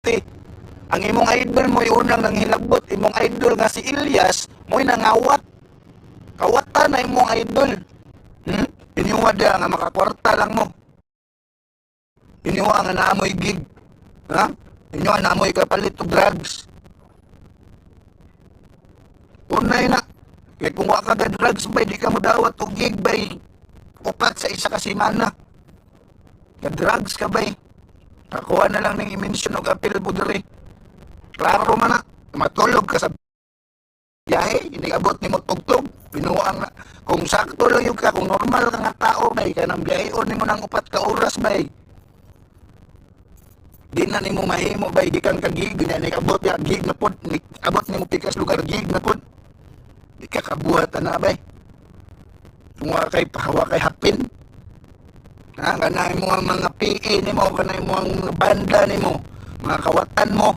safety. Ang imong idol mo unang nang hinabot, imong idol nga si Ilyas mo'y nangawat. Kawatan na imong idol. Iniwada nga makakwarta lang mo. Iniwa nga naamoy gig. Ha? Iniwa naamoy kapalit og drugs. Unay na. Kaya kung waka ka drugs bay, di ka mo dawat o gig bay. Upat sa isa ka semana. Ka-drugs ka bay. Nakuha na lang ng i-mention o apel po diri. Klaro man na. Matulog ka sa biyahe. Hindi abot ni mo tugtog. Pinuang na. Kung sakto lang yung ka, kung normal ka nga tao bay, ka nang biyahe o ni mo ng upat ka oras bay. Di na ni mo mahimo bay, di kang kagig. Di na ni abot ya, gig na po. Abot ni mo pikas lugar, gig na po. Di ka kabuhatan na bay. Kung kay pahawa kay hapin. Kanay mo ang mga PE ni mo, kanay mo ang banda ni mo, mga kawatan mo.